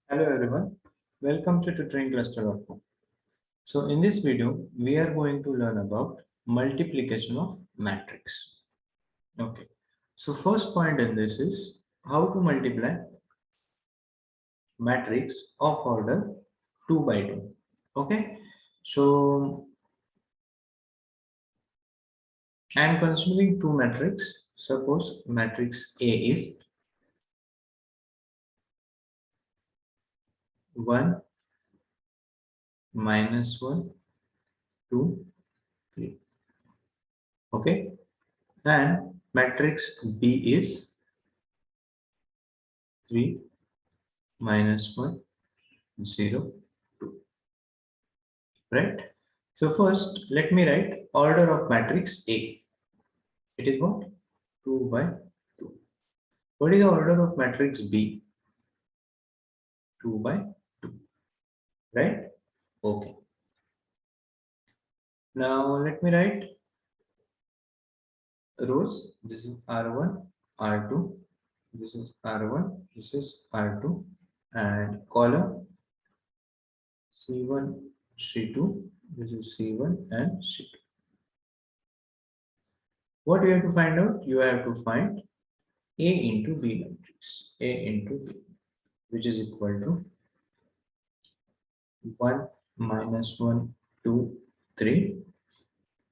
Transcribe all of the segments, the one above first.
Hello everyone, welcome to tutoringcluster.com. So in this video, we are going to learn about multiplication of matrix. Okay, so first point in this is how to multiply matrix of order 2 by 2. Okay, so I am considering two matrix. Suppose matrix A is 1, -1, 2, 3. Okay, and matrix B is 3, -1, 0, 2. Right? So first, let me write order of matrix A. It is what? 2 by 2. What is the order of matrix B? 2 by 2. Right? Okay. Now let me write rows. This is R1, R2. This is R1. This is R2. And column C1, C2. This is C1 and C2. What you have to find out? You have to find A into B matrix. A into B, which is equal to 1 -1 2 3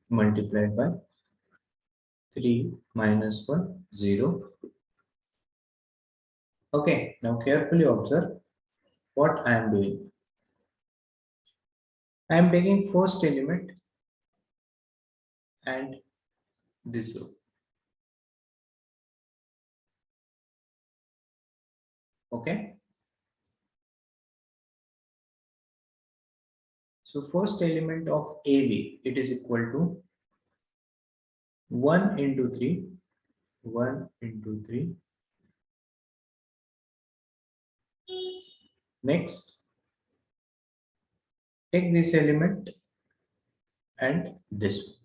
multiplied by 3 -1 0. Okay, now carefully observe what I am doing. I am taking first element and this row. Okay, so first element of AB, it is equal to 1 into 3, 1 into 3. Next, take this element and this one,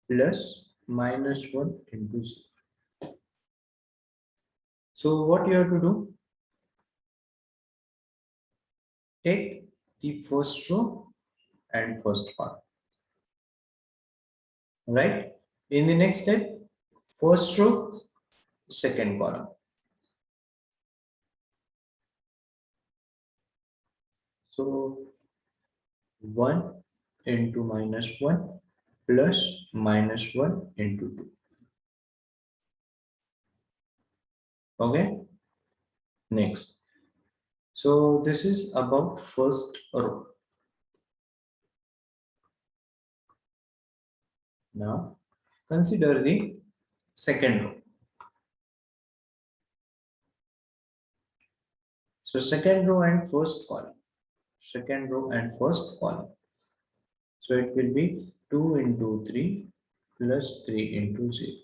plus -1 into 0. So what you have to do? Take the first row and first column. Right? In the next step, first row, second column. So 1 into -1 plus -1 into 2. Okay. Next. So this is about first row. Now consider the second row. So second row and first column. Second row and first column. So it will be 2 into 3 plus 3 into 0.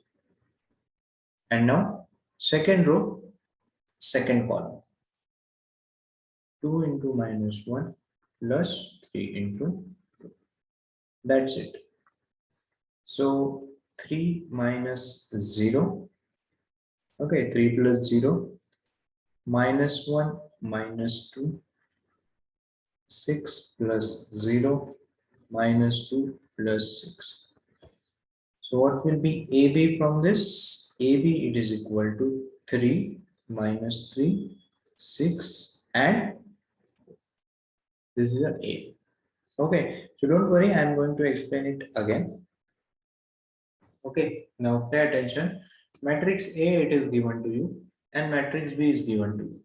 And now second row, second column. 2 into -1 plus 3 into 2. That's it. So 3 minus 0. Okay, 3 plus 0. -1 minus 2. 6 plus 0 minus 2 plus 6. So what will be AB from this? AB, it is equal to 3 minus 3, 6, and this is a A. Okay, so don't worry, I am going to explain it again. Okay, now pay attention. Matrix A, it is given to you, and matrix B is given to you.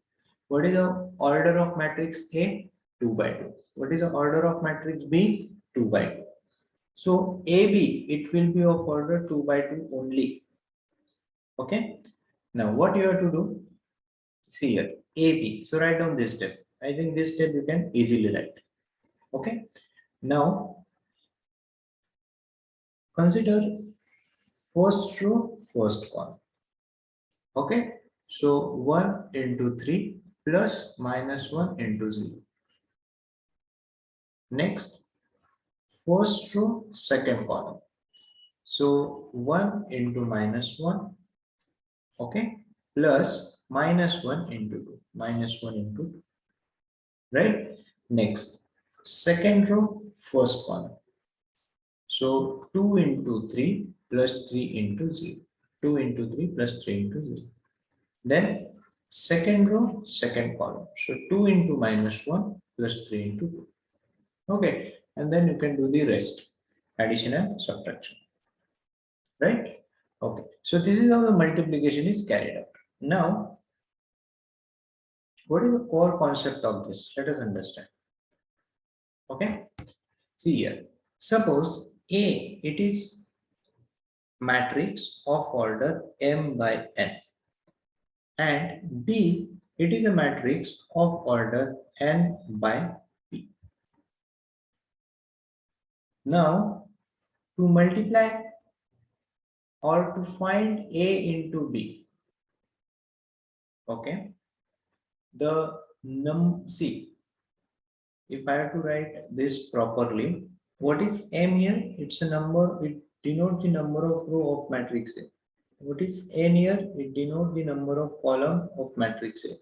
What is the order of matrix A? 2 by 2. What is the order of matrix B? 2 by 2. So AB, it will be of order 2 by 2 only. Okay. Now what you have to do? See here, AB. So write down this step. I think this step you can easily write. Okay. Now consider first row, first column. Okay. So 1 into 3 plus -1 into 0. Next, first row, second column. So 1 into -1, okay, plus minus 1 into 2, minus 1 into 2, right? Next, second row, first column. So 2 into 3 plus 3 into 0. 2 into 3 plus 3 into 0. Then second row, second column. So 2 into minus 1 plus 3 into 2. Okay. And then you can do the rest, addition and subtraction. Right? Okay. So this is how the multiplication is carried out. Now, what is the core concept of this? Let us understand. Okay. See here. Suppose A, it is matrix of order m by n, and B, it is a matrix of order n by p. Now, to multiply or to find A into B, okay, the see, if I have to write this properly, what is m here? It's a number, it denotes the number of row of matrix A. What is n here? It denotes the number of column of matrix A.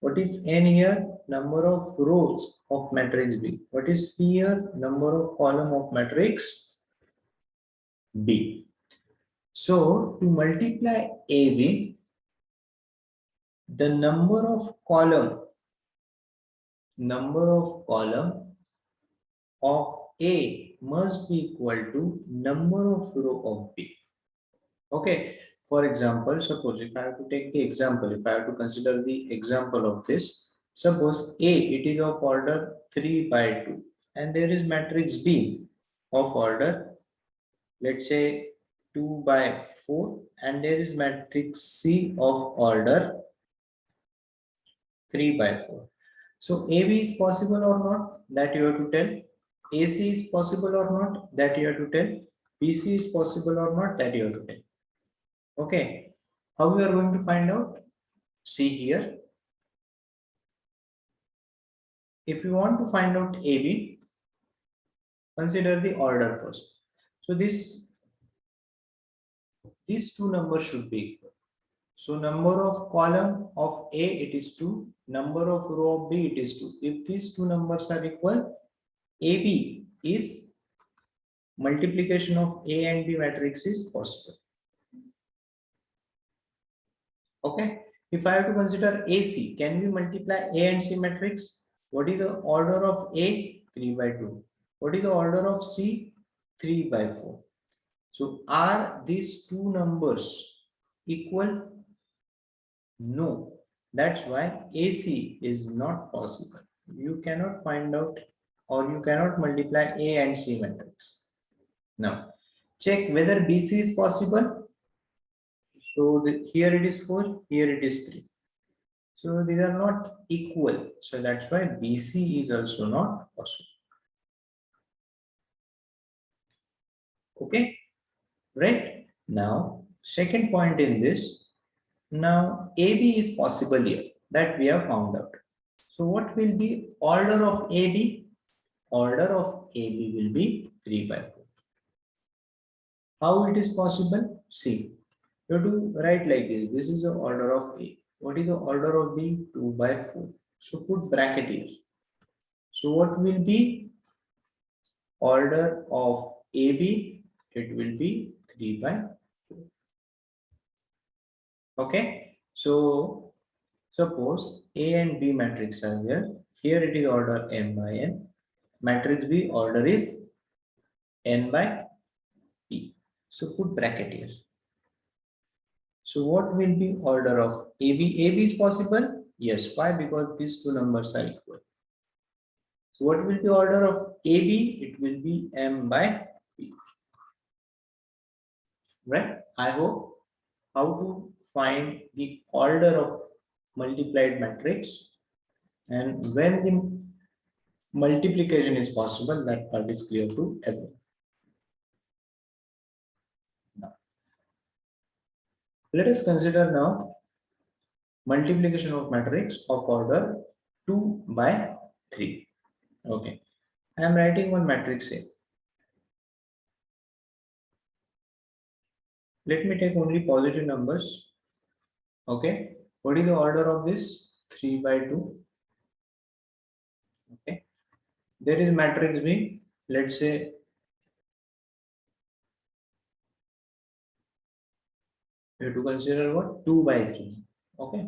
What is n here? Number of rows of matrix B. What is p here? Number of column of matrix B. So to multiply AB, the number of column of A must be equal to number of row of B. Okay. For example, suppose if I have to take the example, if I have to consider the example of this, suppose A, it is of order 3 by 2, and there is matrix B of order, let's say 2 by 4, and there is matrix C of order 3 by 4. So AB is possible or not, that you have to tell. AC is possible or not, that you have to tell. BC is possible or not, that you have to tell. Okay, how we are going to find out? See here. If you want to find out AB, consider the order first. So these two numbers should be equal. So number of column of A, it is 2. Number of row of B, it is 2. If these two numbers are equal, AB is multiplication of A and B matrix is possible. Okay. If I have to consider AC, can we multiply A and C matrix? What is the order of A? 3 by 2. What is the order of C? 3 by 4. So are these two numbers equal? No. That's why AC is not possible. You cannot find out, or you cannot multiply A and C matrix. Now, check whether BC is possible. So here it is 4, here it is 3. So these are not equal. So that's why BC is also not possible. Okay, right? Now, second point in this, now AB is possible here, that we have found out. So what will be order of AB? Order of AB will be 3 by 4. How it is possible? See, you have to write like this. This is the order of A. What is the order of B? 2 by 4. So put bracket here. So what will be order of AB? It will be 3 by 4. Okay. So suppose A and B matrix are here. Here it is order m by n. Matrix B order is n by p. So put bracket here. So what will be order of AB? AB is possible? Yes. Why? Because these two numbers are equal. So what will be order of AB? It will be m by p. Right? I hope how to find the order of multiplied matrix, and when the multiplication is possible, that part is clear to everyone. Now, let us consider now multiplication of matrix of order 2 by 3. Okay, I am writing one matrix A. Let me take only positive numbers. Okay, What is the order of this? 3 by 2. Okay. There is matrix B. Let's say you have to consider what? 2 by 3. Okay.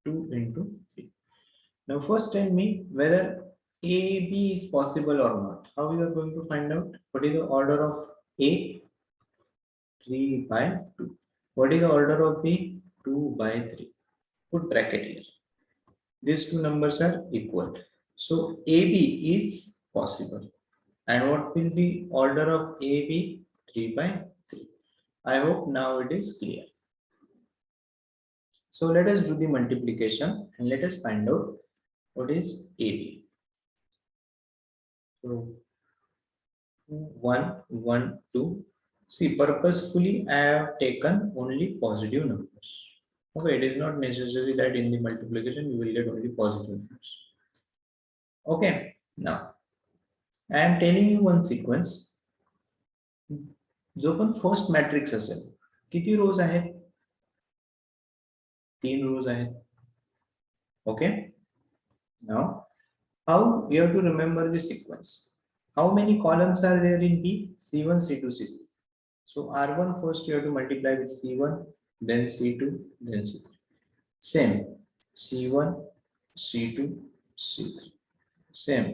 Two into 3. Now first tell me whether AB is possible or not. How we are going to find out? What is the order of A? 3 by 2. What is the order of B? 2 by 3. Put bracket here. These two numbers are equal. So AB is possible. And what will be order of AB? 3 by 3. I hope now it is clear. So let us do the multiplication and let us find out what is AB. So 1, 1, 2. See, purposefully I have taken only positive numbers. Okay, it is not necessary that in the multiplication you will get only positive numbers. Okay, now I am telling you one sequence. जो पण first matrix असेल किती rows आहेत 3 rows आहेत okay now how you have to remember the sequence how many columns are there in B C1 C2 C3 so R1 first you have to multiply with C1 then C2 then C3 same C1 C2 C3 same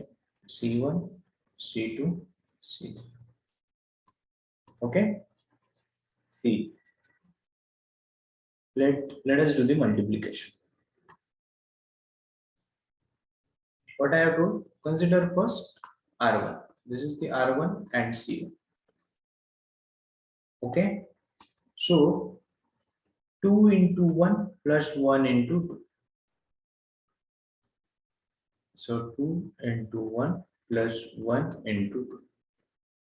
C1 C2 C3 okay see let us do the multiplication. What I have to consider first R1. This is the R1 and C1. Okay. So 2 into 1 plus 1 into 2. So 2 into 1 plus 1 into 2.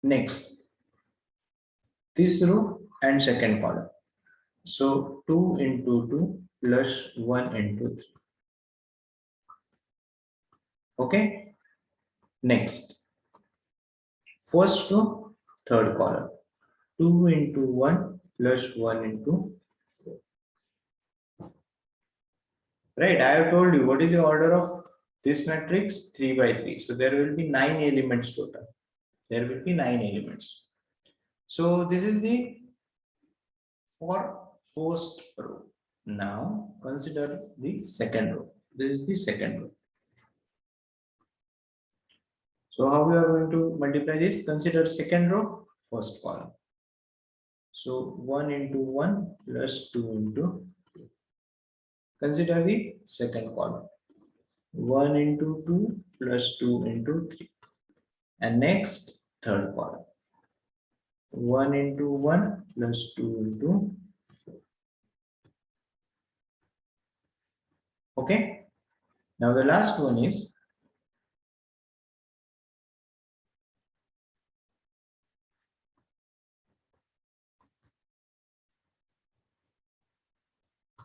Next, this row and second column. So 2 into 2 plus 1 into 3. Okay. Next, first row, third column. 2 into 1 plus 1 into 4. Right, I have told you what is the order of this matrix 3 by 3. So there will be 9 elements total. There will be 9 elements. So this is the for first row. Now consider the second row. This is the second row. So how we are going to multiply this? Consider second row, first column. So 1 into 1 plus 2 into 2. Consider the second column. 1 into 2 plus 2 into 3. And next, third column. 1 into 1 plus 2 into 4. Okay. Now the last one is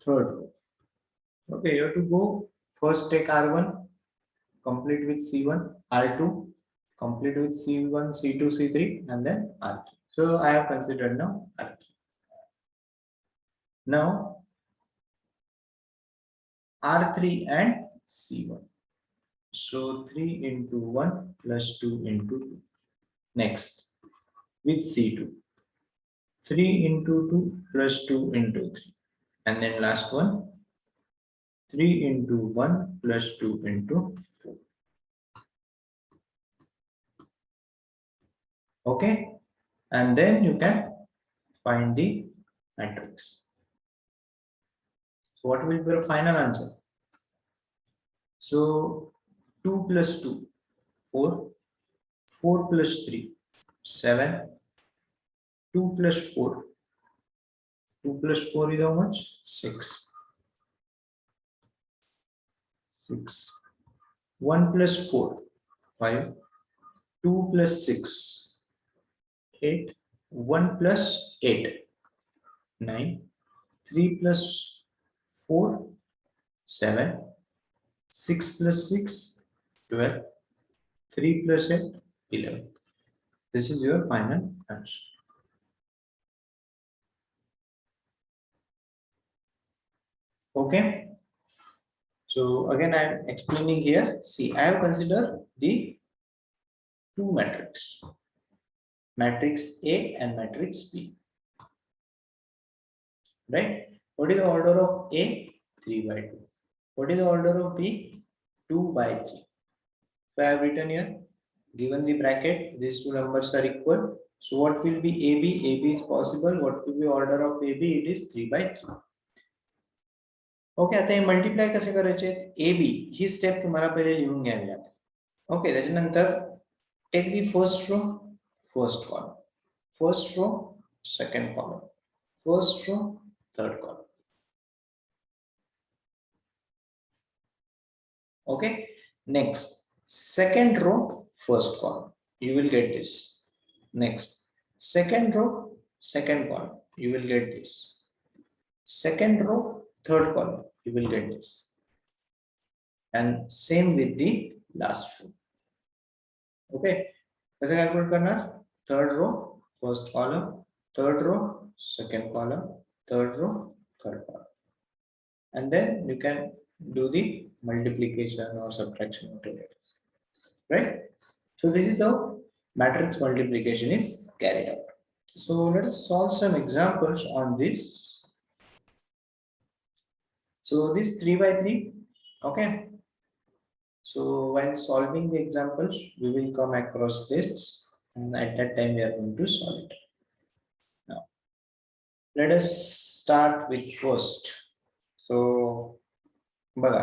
third row. Okay, you have to go first take R1, complete with C1, R2, complete with C1, C2, C3, and then R3. So I have considered now R3. Now R3 and C1. So 3 into 1 plus 2 into 2. Next, with C2. 3 into 2 plus 2 into 3. And then last one, 3 into 1 plus 2 into 4. Okay. And then you can find the matrix. So what will be the final answer? So 2 plus 2, 4. 4 plus 3, 7. 2 plus 4. 2 plus 4 is how much? 6. 6. 1 plus 4, 5. 2 plus 6, 8. 1 plus 8, 9. 3 plus 4, 7. 6 plus 6, 12. 3 plus 8, 11. This is your final answer. Okay. So again, I am explaining here. See, I have considered the two matrices, matrix A and matrix B. Right? What is the order of A? 3 by 2. What is the order of B? 2 by 3. So I have written here, given the bracket, these two numbers are equal. So what will be AB? AB is possible. What will be order of AB? It is 3 by 3. Okay, आता हे multiply कसे करायचे? A B he step तुम्हाला पहिले लिहून घ्यावी लागेल. Okay, त्याच्यानंतर take the first row, first column, first row, second column, first row, third column. Okay, next second row, first column, you will get this. Next second row, second column, you will get this. Second row, third column, you will get this. And same with the last row. Okay, कैसे calculate करना? Third row, first column, third row, second column, third row, third column, and then you can do the multiplication or subtraction, whatever it is. Right? So this is how matrix multiplication is carried out. So let us solve some examples on this. So this 3 by 3, okay. So while solving the examples, we will come across this, and at that time we are going to solve it. Now, let us start with first. So, बघा,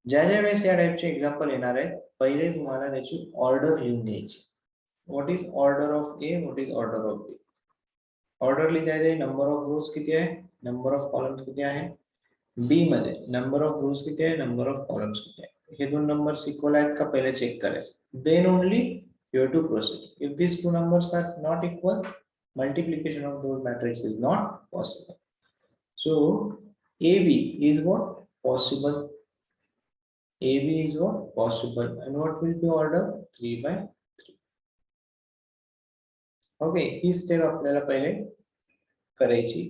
ज्या वेळेस या टाइपचे example येणार आहे, पहिले तुम्हाला त्याची order लिहून घ्यायची. What is order of A, what is order of B. Order लिहायचे, नंबर ऑफ रोज किती आहे, नंबर ऑफ कॉलम्स किती आहे. बी मध्ये नंबर ऑफ रोज किती आहे, नंबर ऑफ कॉलम्स किती आहे. हे दोन नंबर्स इक्वल आहेत का पहिले चेक करायचं. Then only you have to proceed. If these two numbers are not equal, multiplication of those matrices is not possible. So AB is what? Possible. AB is what? Possible. And what will be order? 3 by 3. Okay, he step आपल्याला पहिले करायची.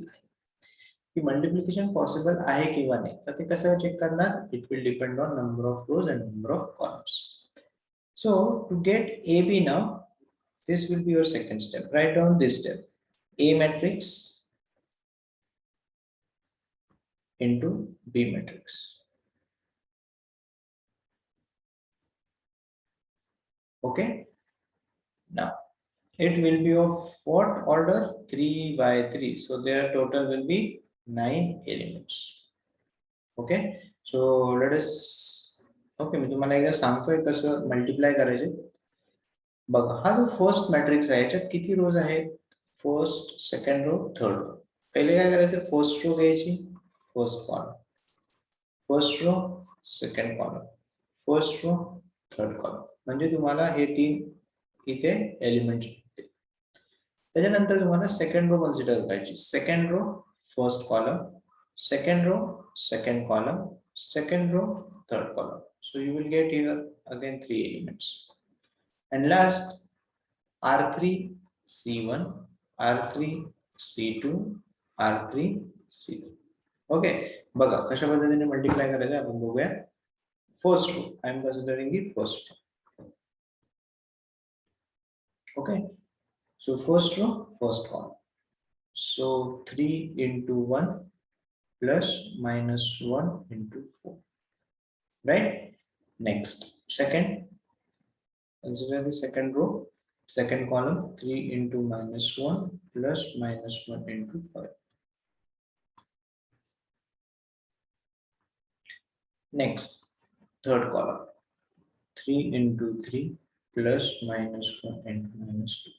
की multiplication possible आहे किंवा नाही, तर ते कसं चेक करणार? It will depend on number of rows and number of columns. So to get A B now, this will be your second step. Write down this step. A matrix into B matrix. Okay. Now it will be of what order? 3 by 3. So their total will be 9 elements. Okay. So let us. Okay, मी तुम्हाला एकदा सांगतोय कसं multiply करायचे. बघा, हा जो first matrix आहे याच्यात किती रोज आहेत? First, second row, third row. पहिले काय करायचं? फर्स्ट रो घ्यायची, first column, first row, second column, first row, third column. म्हणजे तुम्हाला हे तीन इथे एलिमेंट्स होते. त्याच्यानंतर तुम्हाला सेकंड रो कन्सिडर करायची. Second row, first column, second row, second column, second row, third column. So you will get here again 3 elements. And last, R3, C1, R3, C2, R3, C3. Okay, बघा कशा पद्धतीने multiply करायचं आपण बघूया. First row, I am considering the first row. Okay, so first row, first column. So 3 into 1 plus minus 1 into 4. Right? Next, second, consider the second row, second column, 3 into minus 1 plus minus 1 into 5. Next, third column, 3 into 3 plus minus 1 into minus 2.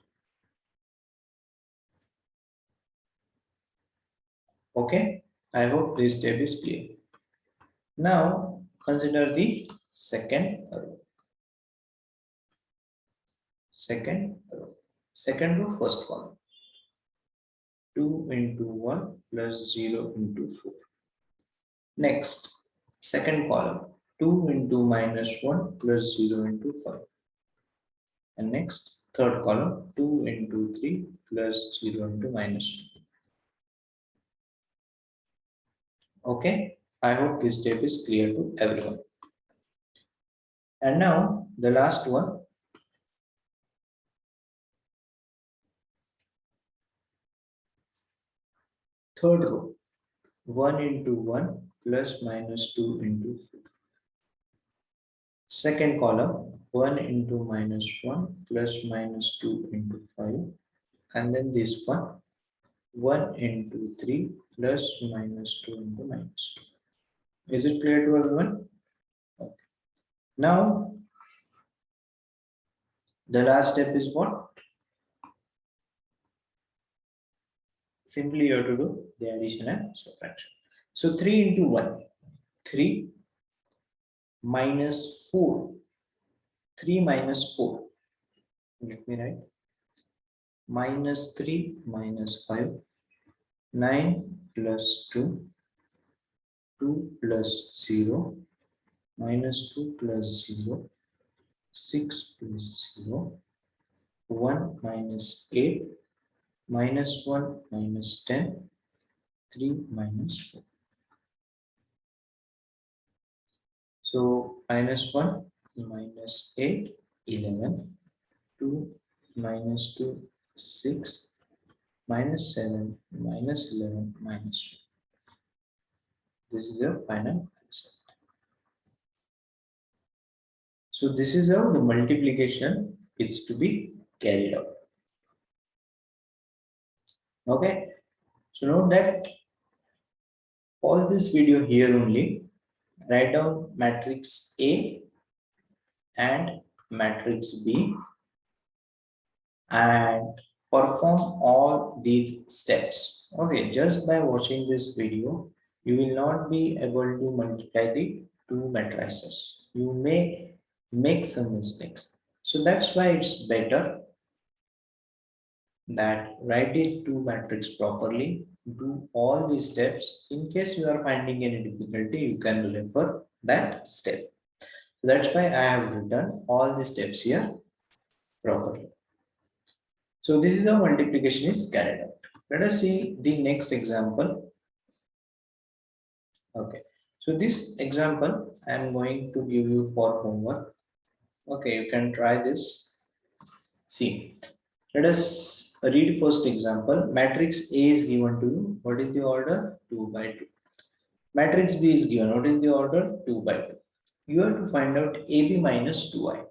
Okay, I hope this step is clear. Now, consider the second row. Second row, first column. 2 into 1 plus 0 into 4. Next, second column. 2 into minus 1 plus 0 into 5. And next, third column. 2 into 3 plus 0 into minus 2. Okay. I hope this step is clear to everyone. And now the last one. Third row, 1 into 1 plus minus 2 into 4. Second column, 1 into minus 1 plus minus 2 into 5. And then this one, 1 into 3 plus minus 2 into minus 2. Is it clear to everyone? Okay. Now, the last step is what? Simply you have to do the addition and subtraction. So 3 into 1, 3 minus 4, 3 minus 4. Let me write. Minus 3 minus 5, 9 plus 2, 2 plus 0, minus 2 plus 0, 6 plus 0, 1 minus 8, minus 1 minus 10, 3 minus 4. So minus 1 minus 8, 11, 2 minus 2, 6, minus 7, minus 11, minus 2. This is your final answer. So this is how the multiplication is to be carried out. Okay. So note that all this video here only, write down matrix A and matrix B and perform all these steps. Okay, just by watching this video, you will not be able to multiply the two matrices. You may make some mistakes. So that's why it's better that write it to matrix properly, do all these steps. In case you are finding any difficulty, you can refer that step. That's why I have written all the steps here properly. So this is how multiplication is carried out. Let us see the next example. Okay, so this example I am going to give you for homework. Okay, you can try this. See, let us read first example. Matrix A is given to you. What is the order? 2 by 2. Matrix B is given. What is the order? 2 by 2. You have to find out AB minus 2i.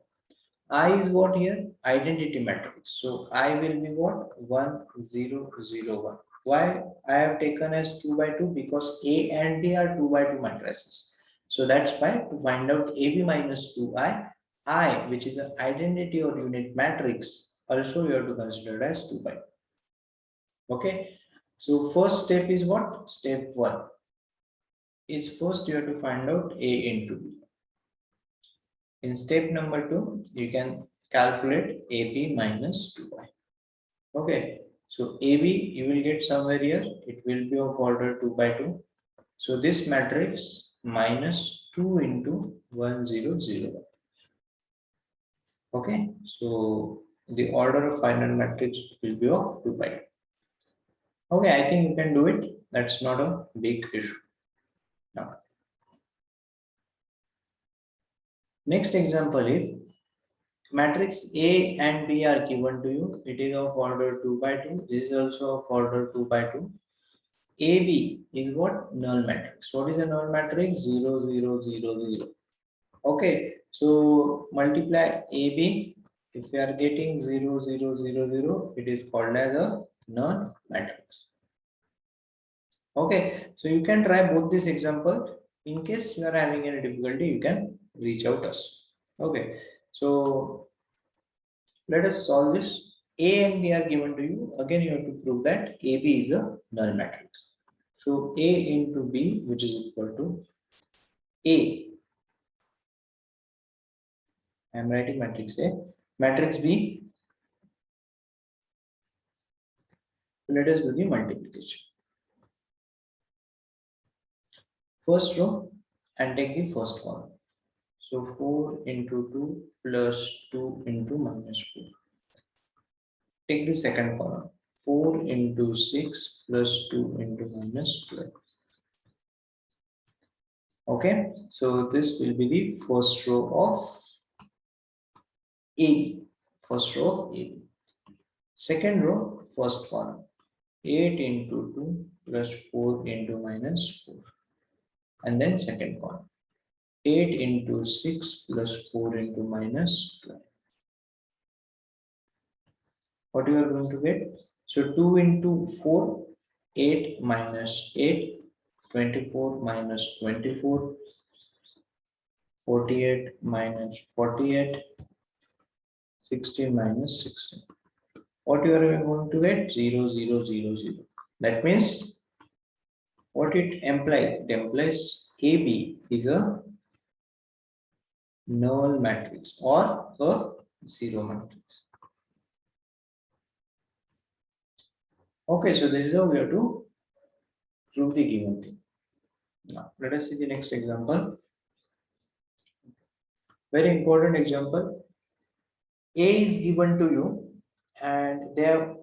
I is what here? Identity matrix. So I will be what? 1, 0, 0, 1. Why I have taken as 2 by 2? Because A and B are 2 by 2 matrices. So that's why to find out AB minus 2i, I, which is an identity or unit matrix, also you have to consider as 2 by 2. Okay. So first step is what? Step 1 is first you have to find out A into B. In step number 2, you can calculate AB minus 2i. Okay, so AB you will get somewhere here, it will be of order 2 by 2. So this matrix minus 2 into 1, 0, 0. Okay, so the order of final matrix will be of 2 by 2. Okay, I think you can do it. That's not a big issue. Now, next example is matrix A and B are given to you. It is of order 2 by 2. This is also of order 2 by 2. AB is what? Null matrix. What is a null matrix? 0, 0, 0, 0. Okay. So multiply AB. If you are getting 0, 0, 0, 0, it is called as a null matrix. Okay. So you can try both this example. In case you are having any difficulty, you can reach out us. Okay. So let us solve this. A and B are given to you. Again, you have to prove that AB is a null matrix. So A into B, which is equal to A. I am writing matrix A. Matrix B. Let us do the multiplication. First row and take the first column. So 4 into 2 plus 2 into minus 4. Take the second column. 4 into 6 plus 2 into minus 12. Okay, so this will be the first row of AB. First row of AB. Second row, first column. 8 into 2 plus 4 into minus 4. And then second column. 8 into 6 plus 4 into minus 12. What you are going to get? So 2 into 4, 8 minus 8, 24 minus 24, 48 minus 48, 16 minus 16. What you are going to get? 0, 0, 0, 0. That means what it implies? It implies KB is a null matrix or a zero matrix. Okay, so this is how we have to prove the given thing. Now, let us see the next example. Very important example. A is given to you and they have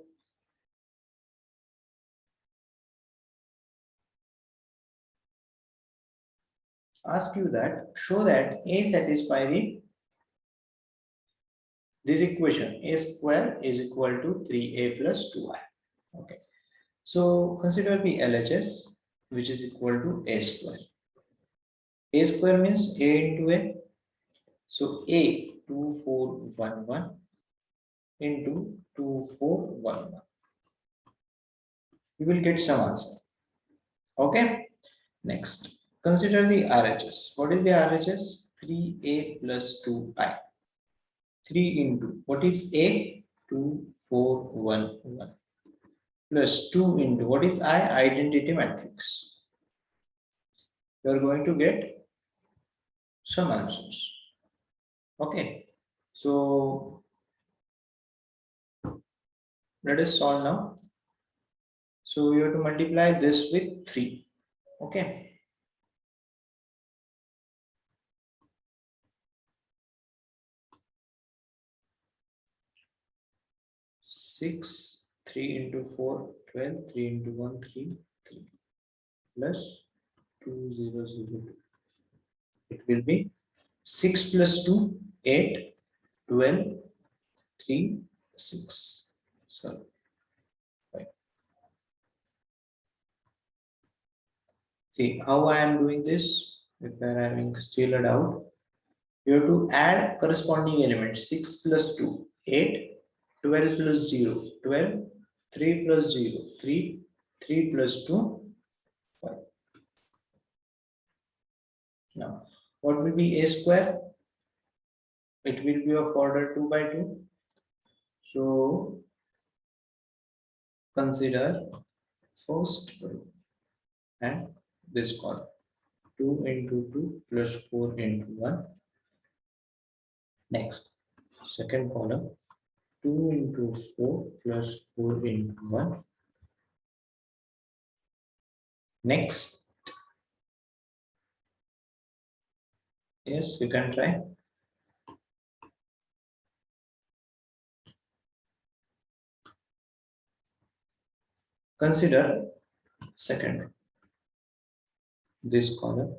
asked you that show that A satisfy this equation. A square is equal to 3A plus 2I. Okay. So consider the LHS which is equal to A square. A square means A into A. So A 2411 into 2411. You will get some answer. Okay. Next, consider the RHS. What is the RHS? 3A plus 2I. 3 into what is A? 2411 plus 2 into what is I? Identity matrix. You are going to get some answers. Okay. So let us solve now. So you have to multiply this with 3. Okay. 6, 3 into 4, 12, 3 into 1, 3, 3 plus 2, 0, 0, 2. It will be 6 plus 2, 8, 12, 3, 6. So, right. See how I am doing this. If I am having still a doubt, you have to add corresponding elements. 6 plus 2, 8, 12 plus 0, 12, 3 plus 0, 3, 3 plus 2, 5. Now, what will be A square? It will be of order 2 by 2. So, consider first row and this column. 2 into 2 plus 4 into 1. Next, second column. 2 into 4 plus 4 into 1. Next, yes, you can try. Consider second row. This column.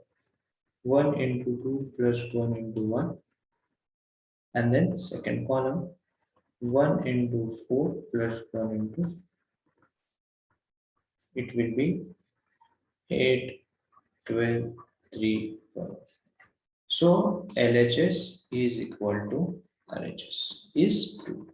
1 into 2 plus 1 into 1. And then second column. 1 into 4 plus 1 into. It will be 8, 12, 3, 4. So LHS is equal to RHS is 2.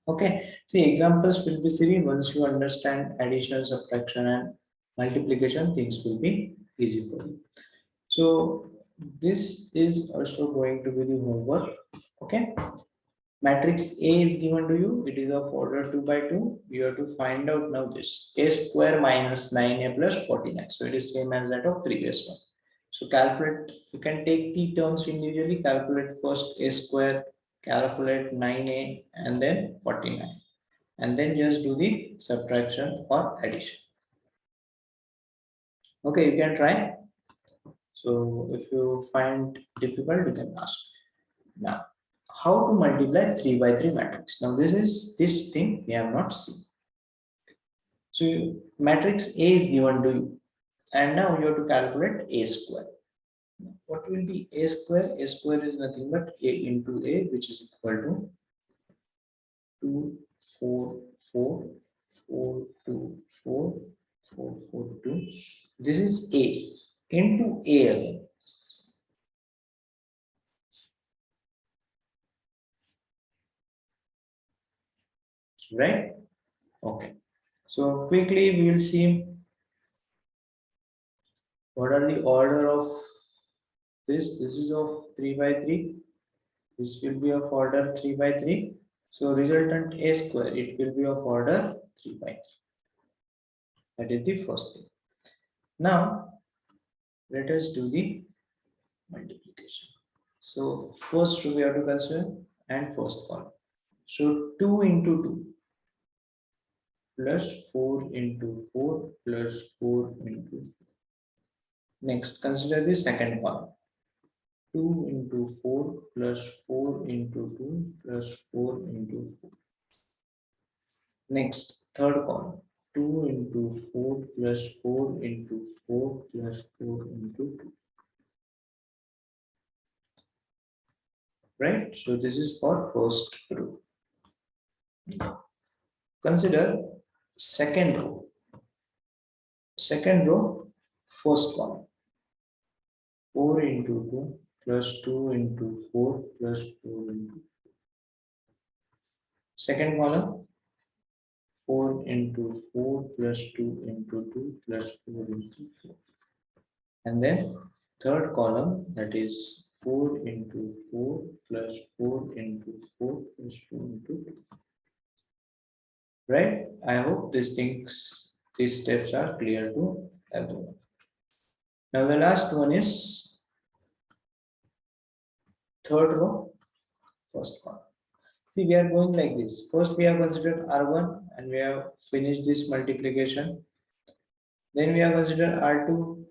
Okay, see examples will be silly once you understand addition, subtraction, and multiplication. Things will be easy for you. So this is also going to be the homework. Okay, matrix A is given to you. It is of order 2 by 2. You have to find out now this A square minus 9A plus 49. So it is same as that of previous one. So calculate. You can take the terms individually. Calculate first A square. Calculate 9A and then 49. And then just do the subtraction or addition. Okay, you can try. So if you find difficult, you can ask. Now, how to multiply 3 by 3 matrix? Now this thing we have not seen. So matrix A is given to you, and now you have to calculate A square. What will be A square? A square is nothing but A into A, which is equal to 2, 4, 4, 4, 2, 4, 4, 4, 2. This is A into A again. Right? Okay. So quickly we will see what are the order of this. This is of 3 by 3. This will be of order 3 by 3. So resultant A square, it will be of order 3 by 3. That is the first thing. Now let us do the multiplication. So first we have to consider and first column. So 2 into 2 plus 4 into 4 plus 4 into 4. Next, consider the second column. 2 into 4 plus 4 into 2 plus 4 into 4. Next, third column. 2 into 4 plus 4 into 4 plus 4 into 2. Right? So this is for first row. Consider second row. Second row, first column. 4 into 2 plus 2 into 4 plus 4 into 2. Second column, 4 into 4 plus 2 into 2 plus 4 into 4. And then third column, that is 4 into 4 plus 4 into 4 plus 4 into 2. Right? I hope these steps are clear to everyone. Now the last one is third row, first column. See, we are going like this. First we have considered R1 and we have finished this multiplication. Then we have considered R2.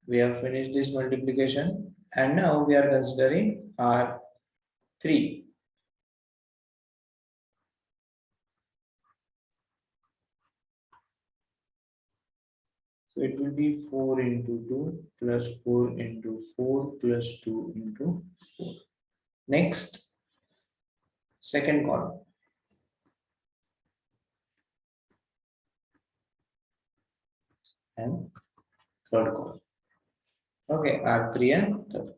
We have finished this multiplication. And now we are considering R3. So it will be 4 into 2 plus 4 into 4 plus 2 into 4. Next, second column. And third column. Okay, R3 and third.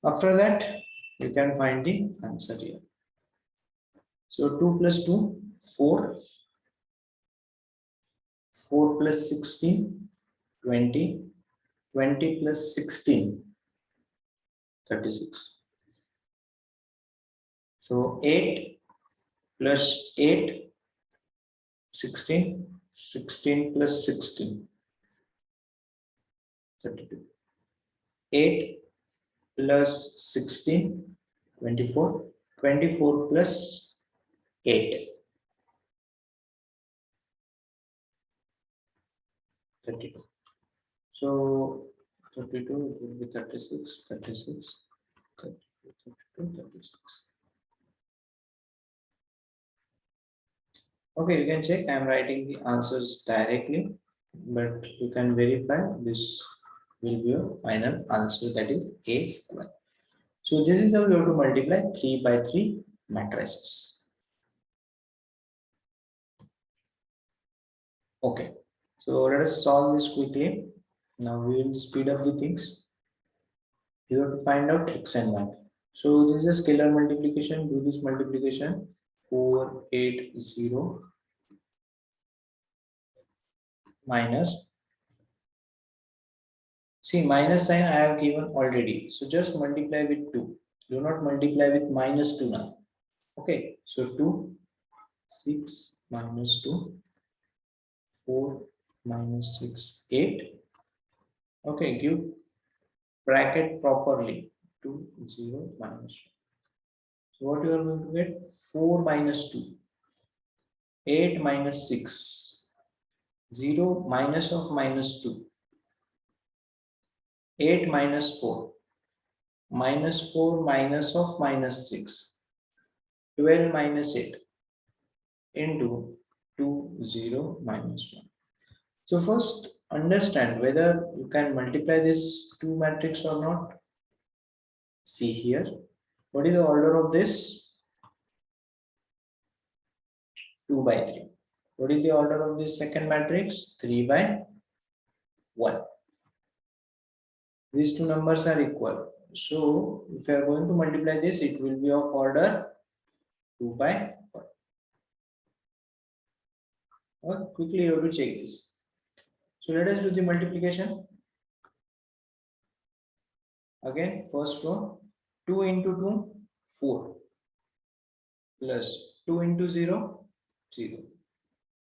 After that, you can find the answer here. So 2 plus 2, 4. 4 plus 16, 20. 20 plus 16, 36. So 8 plus 8, 16. 16 plus 16, 32. 8 plus 16, 24. 24 plus 8, 32. So 32, it will be 36, 36, 32, 32, 36. Okay, you can check. I am writing the answers directly, but you can verify this will be your final answer, that is A square. So this is how you have to multiply 3 by 3 matrices. Okay, so let us solve this quickly. Now we will speed up the things. You have to find out x and y. So this is a scalar multiplication. Do this multiplication. 4, 8, 0 minus. See, minus sign I have given already. So just multiply with 2. Do not multiply with minus 2 now. Okay, so 2, 6 minus 2, 4 minus 6, 8. Okay, give bracket properly. 2, 0 minus 1. So what you are going to get? 4 minus 2, 8 minus 6, 0 minus of minus 2, 8 minus 4. -4 minus of -6, 12 minus 8 into 2, 0, -1. So first understand whether you can multiply this two matrix or not. See here, what is the order of this? 2 by 3. What is the order of this second matrix? 3 by 1. These two numbers are equal. So if you are going to multiply this, it will be of order 2 by 1. Okay, quickly you have to check this. So let us do the multiplication. Again, first one, 2 into 2, 4, plus 2 into 0, 0,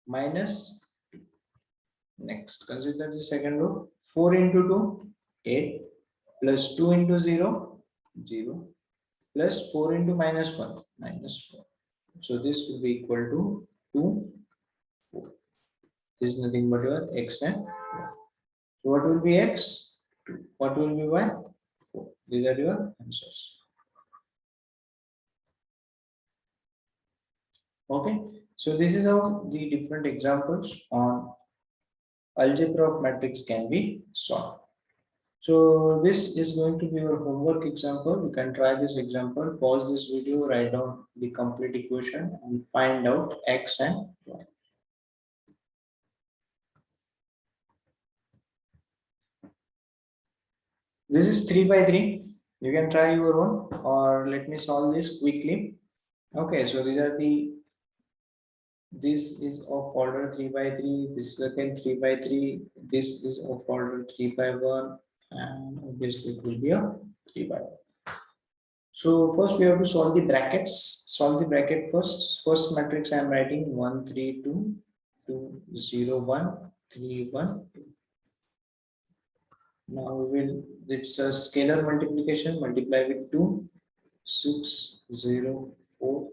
minus 2. Next, consider the second row, 4 into 2, 8, plus 2 into 0, 0, plus 4 into -1, -4. So this will be equal to 2, 4. This is nothing but your x and y. So what will be x? 2. What will be y? 4. These are your answers. Okay, so this is how the different examples on algebra of matrix can be solved. So this is going to be your homework example. You can try this example, pause this video, write down the complete equation and find out x and y. This is 3 by 3. You can try your own, or let me solve this quickly. Okay, so these are the, this is of order 3 by 3, this is again 3 by 3, this is of order 3 by 1, and obviously it will be a 3 by 1. So first we have to solve the brackets. Solve the bracket first. First matrix I am writing 1, 3, 2, 2, 0, 1, 3, 1. Now we will, it's a scalar multiplication, multiply with 2, 6, 0, 4,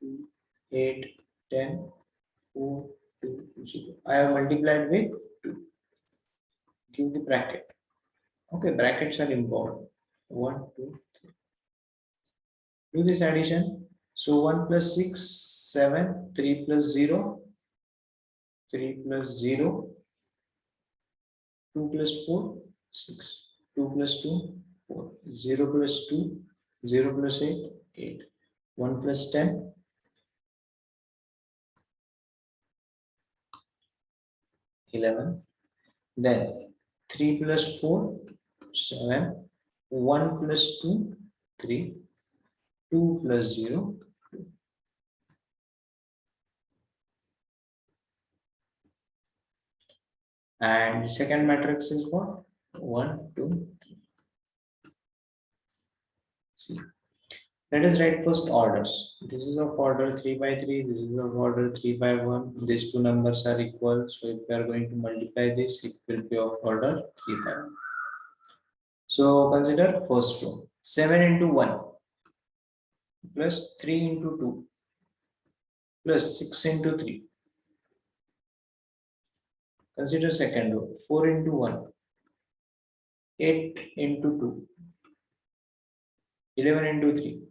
2, 8, 10, 4, 2, 0. I have multiplied with 2. Give the bracket. Okay, brackets are important. 1, 2, 3. Do this addition. So 1 plus 6, 7, 3 plus 0, 3 plus 0, 2 plus 4, 6, 2 plus 2, 4, 0 plus 2, 0 plus 8, 8, 1 plus 10, 11, then 3 plus 4, 7, 1 plus 2, 3, 2 plus 0, 2. And the second matrix is what? 1, 2, 3. See. Let us write first orders. This is of order 3 by 3, this is of order 3 by 1. These two numbers are equal. So if we are going to multiply this, it will be of order 3 by 1. So consider first row. 7 into 1 plus 3 into 2 plus 6 into 3. Consider second row. 4 into 1, 8 into 2, 11 into 3.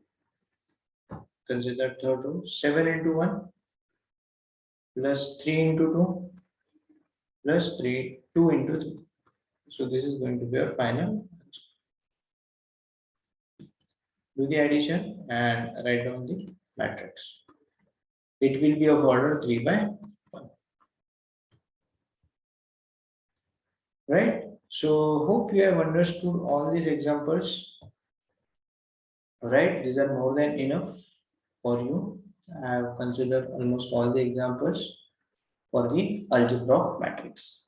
Consider third row. 7 into 1 plus 3 into 2 plus 3, 2 into 3. So this is going to be our final. Do the addition and write down the matrix. It will be of order 3 by 1. Right? So hope you have understood all these examples. Right? These are more than enough for you. I have considered almost all the examples for the algebra of matrix.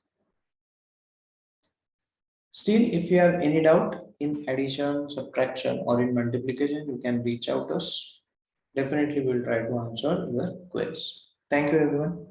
Still, if you have any doubt in addition, subtraction, or in multiplication, you can reach out to us. Definitely, we'll try to answer your queries. Thank you, everyone.